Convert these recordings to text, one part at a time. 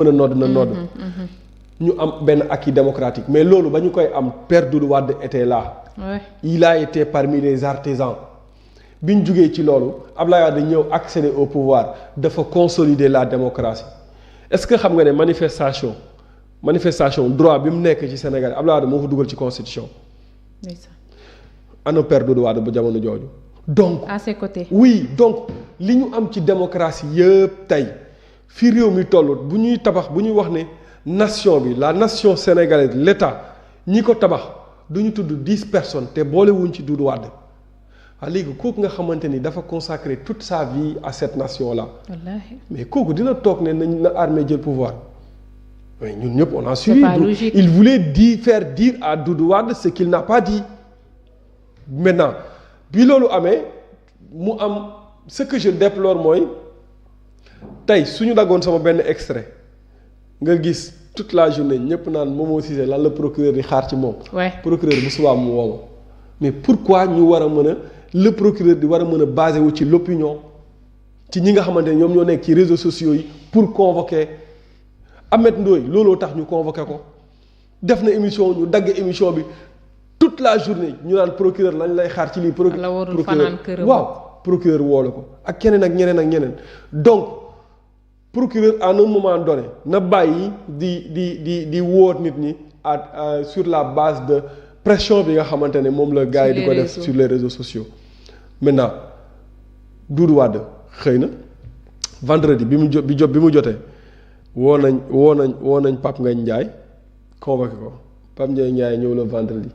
mën a nodd na nodd ñu am benn acquis démocratique mais loolu ba ñu koy am Père Doudou Wade était là. Ouais. Il a été parmi les artisans bi ñu jugee ci loolu Abdoulaye Wade ñëw accéder au pouvoir dafa consolider la démocratie est-ce que xam nga ne manifestation droit bi mu nekk ci Sénégal Abdoulaye Wade moo ko dugal ci constitution. ana Père Doudou Wade ba jamono jooju. donc à ses côtés. oui donc li ñu am ci démocratie yëpp tey fi réew mi toll bu ñuy tabax bu ñuy wax ne nation bi la nation sénégalaise l'État ñi ko tabax du ñu tudd 10 personnes te boolewuñ ci Doudou Wade waaye léegi kooku nga xamante ni dafa consacrer toute sa vie à cette nation là. wallaahi. mais kooku dina toog ne nañ na armée jël pouvoir mais ñun ñëpp on a suivi. pas logique. Il voulait faire dire à Doudou Wade ce qu'il n'a pas dit. Maintenant bi loolu amee mu am ce que je déplore mooy tey suñu daggoon sama benn extrait nga gis toute la journée ñëpp naan Momo Cissé lan la procureur di xaar ci moom. Ouais. procureur bu subaa mu woo ma mais pourquoi ñu war a mën a le procureur di war a mën a basé wu ci l'opinion ci ñi nga xamante ne ñoom ñoo nekk ci réseaux sociaux yi pour convoquer Ahmed Ndoye looloo tax ñu convoqué ko def na émission ñu dagg émission bi. toute la journée ñu naan procureur lañ lay xaar ci lii. la warul fanaan këram waaw procureur woolu ko ak keneen ak ñeneen donc procureur à un moment donné na bàyyi di wóor nit ñi sur la base de pression bi nga xamante ne moom la gars yi di ko def sur les réseaux sociaux. maintenant Doudou Wade xëy na vendredi bi mu jotee woo nañ Pape Ngagne Ndiaye convoqué ko Pape Ngagne Ndiaye ñëw le vendredi.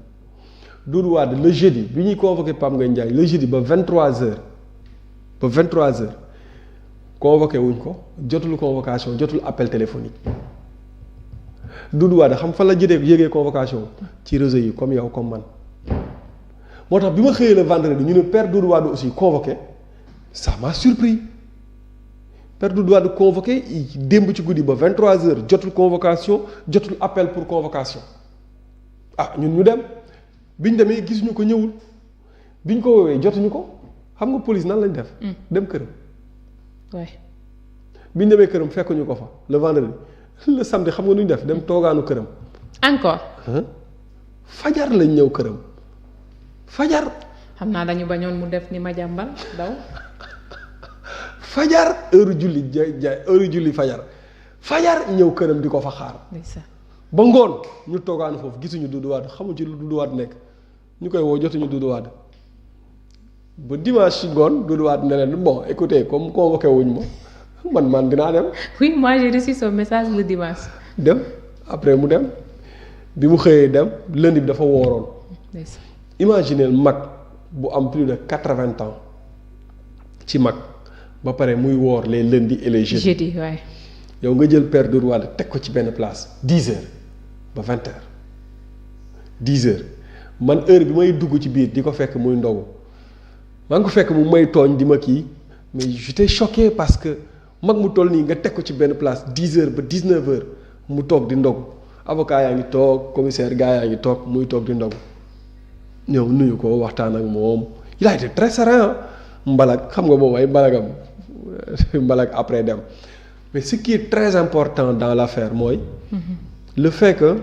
Doudou Wade le jeudi bi ñuy convoqué Pape Ngagne Ndiaye le jeudi ba 23h convoqué wuñ ko jotul convocation jotul appel téléphonique Doudou Wade xam fan la yëgee convocation ci réseau yi comme yow comme man moo tax bi ma xëyee le vendredi ñu ne Père Doudou Wade aussi convoqué ça m'a surpris Père Doudou Wade convoqué démb ci guddi ba 23h jotul convocation jotul appel pour convocation ñun ñu dem. biñ demee gisuñu ko ñëwul biñ ko woowee jotuñu ko xam nga police nan lañ def. dem këram. waay biñ demee këram fekkuñu ko fa le vendredi le samedi xam nga nu ñu def dem toogaanu këram. encore. fajar lañ ñëw këram fajar. xam naa dañu bañoon mu def ni Madiambal daw. fajar heure julli fajar ñëw këram di ko fa xaar. ba ngoon ñu toogaanu foofu gisuñu Doudou Wade xamul ci lu Doudou Wade nekk ñu koy woo jotuñu Doudou Wade ba dimanche ci ngoon Doudou Wade ne leen bon écoutez comme convoqué wuñ ma man dinaa dem. oui moi j'ai reçu son message le dimanche. dem après mu dem bi mu xëyee dem lundi bi dafa wooroon. imaginez mag bu am plus de 80 ans ci mag ba pare muy woor les lundis et les jeudis. jeudi waay. yow nga jël Père Doudou Wade teg ko ci benn place 10h ba 20h 10h man heure bi may dugg ci biir di ko fekk muy ndogu maa ngi ko fekk mu may tooñ di ma kii mais j'étais choqué parce que mag mu toll nii nga teg ko ci benn place 10h ba 19h mu toog di ndogu avocat yaa ngi toog commissaire gars yaa ngi toog muy toog di ndogu ñëw nuyu ko waxtaan ak moom il a été très serein mbalak xam nga moom ay mbalagam mbalak après dem. mais ce qui est très important dans l'affaire mooy le fait que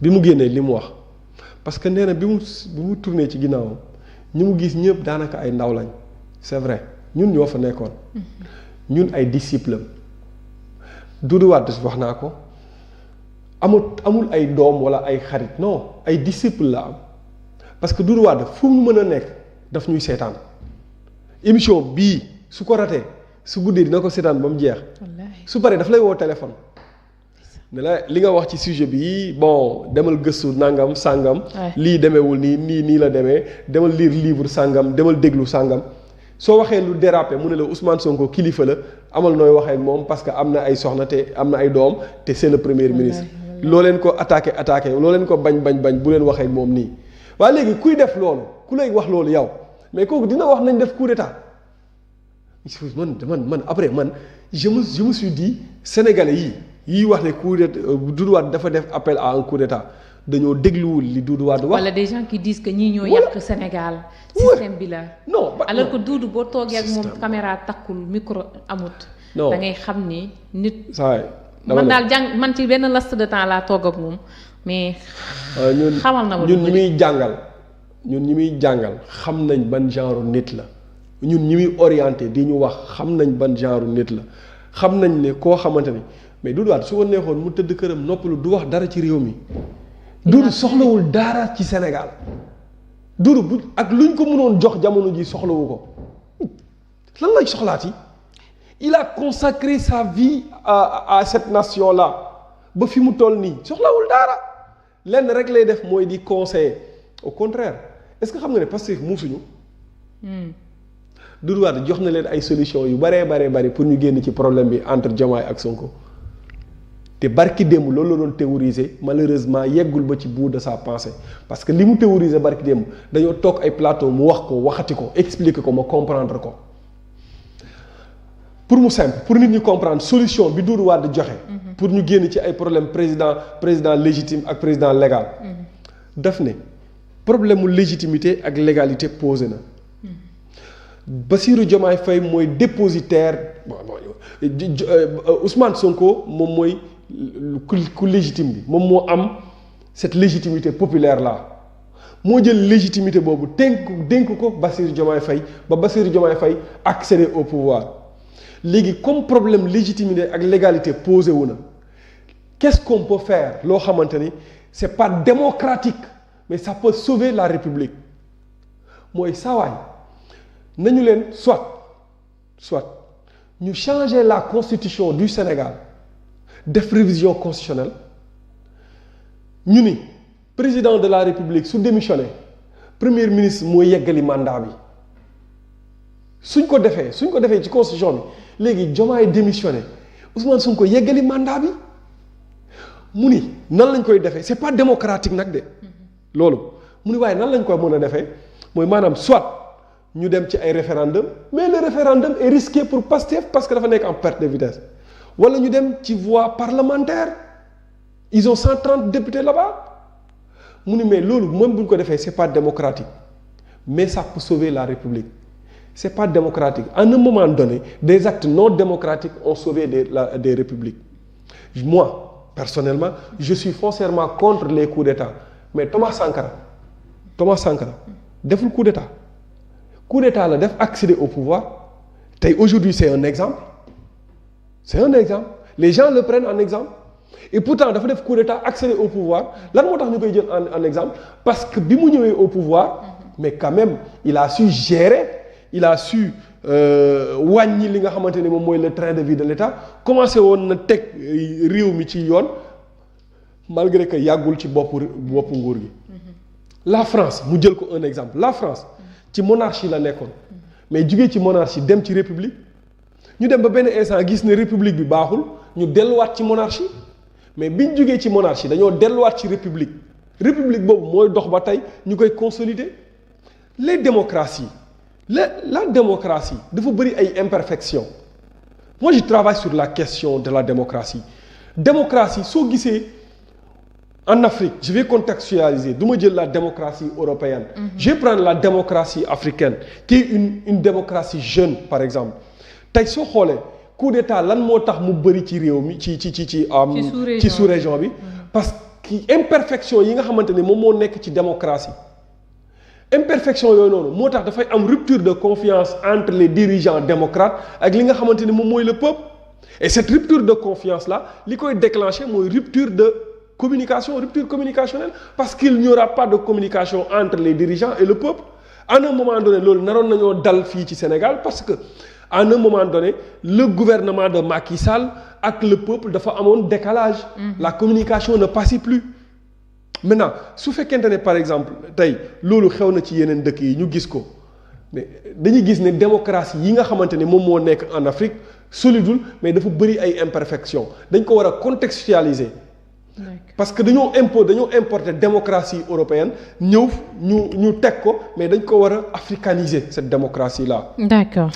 bi mu génnee li mu wax parce que nee na bi mu tourné ci ginnaawam ñi mu gis ñëpp daanaka ay ndaw lañ c'est vrai ñun ñoo fa nekkoon ñun ay disciples Doudou Wade wax naa ko amul ay doom wala ay xarit non ay disciples la am parce que Doudou Wade fu mu mën a nekk daf ñuy seetaan émission bii su ko ratee su guddee dina ko seetaan ba mu jeex. su paree daf lay woo téléphone. ne la li nga wax ci sujet bi bon demal gëstu nangam sàngam. lii demeewul nii la demee demal lire livre sàngam demal déglu sàngam soo waxee lu dérapé mu ne la Ousmane Sonko kilifa la amal nooy waxee ak moom parce que am na ay soxna te am na ay doom te c'est le premier ministre. loo leen ko attaqué loo leen ko bañ bu leen waxee ak moom nii. waaye léegi kuy def loolu ku lay wax loolu yow mais kooku dina wax nañ def coup d'état man après je me suis dit sénégalais yi wax ne coup d'état Doudou Wade dafa def appel à un coup d'état dañoo dégluwul li Doudou Wade wax. wala des gens qui disent que ñii ñoo yàq Sénégal. système bi la. non alors que Doudou boo toogee ak moom caméra takkul micro amut. non da ngay xam ni nit. saa man daal man ci benn laps de temps laa toog ak moom mais. xamal na ma ñun ñi muy jàngal xam nañ ban genre nit la ñun ñi muy orienté di ñu wax xam nañ ban genre nit la xam nañ ne koo xamante ni mais Doudou Wade su ko neexoon mu tëdd këram noppalu du wax dara ci réew mi. Doudou soxlawul dara ci Sénégal. Doudou bu ak luñ ko mënoon jox jamono ji soxlawu ko lan lay soxlaati. Il a consacré sa vie à cette nation-là ba fi mu toll nii soxlawul dara lenn rek lay def mooy di conseiller au contraire est-ce que xam nga ne Pastef muusuñu. Doudou Wade jox na leen ay solutions yu bari pour ñu génn ci problème bi entre Diomaye ak Sonko te barki démb loolu la doon théoriser malheureusement yeggul ba ci bout de sa pensée parce que li mu théoriser barki démb dañoo toog ay plateau mu wax ko waxati ko expliquer ko ma comprendre ko. pour mu simple pour nit ñi comprendre solution bi Doudou Wade joxe. pour ñu génn ci ay problème président légitime ak président légal. daf ne problème mu légitimité ak légalité posé na. Bassirou Diomaye Faye mooy dépositaire Ousmane Sonko moom mooy ku légitime bi moom moo am cette légitimité populaire là moo jël légitimité boobu dénk ko Bassirou Diomaye Faye ba Bassirou Diomaye Faye accéder au pouvoir. léegi comme problème légitimité ak légalité posé wu na qu'est-ce qu'on peut faire loo xamante ni c'est pas démocratique mais ça peut sauver la République mooy saawaay nañu leen soit ñu changer la constitution du Sénégal def révision constitutionnelle ñu ni président de la République su démissionné premier ministre mooy yeggali mandat bi suñ ko defee ci constitution bi léegi Diomaye démissionné Ousmane Sonko yeggali mandat bi mu ni nan lañ koy defee c'est pas démocratique nag de loolu mu ni waaye nan lañ koy mën a defee mooy maanaam soit ñu dem ci ay référendum mais le référendum est risqué pour Pastef parce que dafa nekk en perte de vitesse wala ñu dem ci voie parlementaire ils ont 130 députés là-bas mu ni mais loolu même bu ñu ko defee c'est pas démocratique mais ça peut sauver la République. C'est pas démocratique. À un moment donné, des actes non démocratiques ont sauvé des républiques. Moi, personnellement, je suis foncièrement contre les coups d'État. Mais Thomas Sankara, deful coup d'État. Coup d'État la def accéder au pouvoir. Aujourd'hui, c'est un exemple. Les gens le prennent en exemple. Et pourtant, dafa def coup d'État accéder au pouvoir. Lan moo tax ñu koy jël en exemple parce que bi mu ñëwee au pouvoir, mais quand même, il a su gérer. Il a su wàññi li nga xamante ni moom mooy le train de vie de l'État commencé woon na teg réew mi ci yoon malgré que yàggul ci boppu nguur gi. La France mu jël ko un exemple la France ci monarchie la nekkoon mais jugee ci monarchie dem ci république ñu dem ba benn instant gis ne république bi baaxul ñu delluwaat ci monarchie mais biñ jugee ci monarchie dañoo delluwaat ci république boobu mooy dox ba tey ñu koy consolider les démocraties. La démocratie dafa bëri ay imperfections moi je travaille sur la question de la démocratie soo gisee en Afrique je vais contextualiser du ma jël la démocratie européenne je vais prendre la démocratie africaine qui est une démocratie jeune par exemple tey soo xoolee coup d'état lan moo tax mu bëri ci réew mi ci sous-région bi parce que imperfection yi nga xamante ne moom moo nekk ci démocratie imperfection yooyu noonu moo tax dafay am rupture de confiance entre les dirigeants démocrates ak li nga xamante ni moom mooy le peuple et cette rupture de confiance là li koy déclencher mooy rupture communicationnelle parce qu'il n'y aura pas de communication entre les dirigeants et le peuple à un moment donné loolu naroon nañoo dal fii ci Sénégal parce que à un moment donné le gouvernement de Macky Sall ak le peuple dafa amoon décalage la communication ne passait plus. Maintenant su fekkente ne par exemple tey loolu xew na ci yeneen dëkk yi ñu gis ko mais dañuy gis ne démocratie yi nga xamante ne moom moo nekk en Afrique solidul mais dafa bëri ay imperfections dañ ko war a contextualiser. parce que dañoo importer démocratie européenne ñëw ñu teg ko mais dañ ko war a africaniser cette démocratie là. D'accord.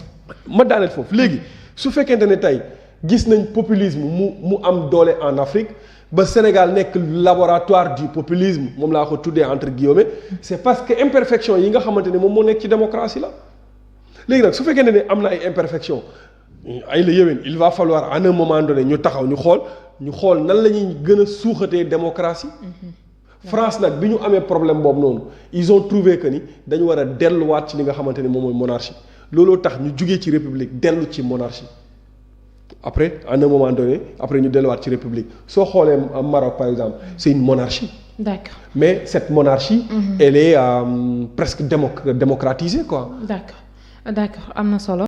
ma daaneel foofu léegi su fekkente ne tey gis nañ populisme mu am doole en Afrique. ba Sénégal nekk laboratoire du populisme moom laa ko tuddee entre guillemets c'est parce que imperfection yi nga xamante ne moom moo nekk ci démocratie la léegi nag su fekkee ne am na ay imperfection ay la yéwén il va falloir à un moment donné ñu taxaw ñu xool nan la ñuy gën a suuxatee démocratie. France nag bi ñu amee problème boobu noonu ils ont trouvé que ni dañu war a delluwaat ci li nga xamante ni moom mooy monarchie looloo tax ñu jugee ci république dellu ci monarchie après à un moment donné après ñu delluwaat ci république soo xoolee Maroc par exemple c'est une monarchie. D'accord. Mais cette monarchie, elle est presque démocratisée quoi. D'accord am na solo.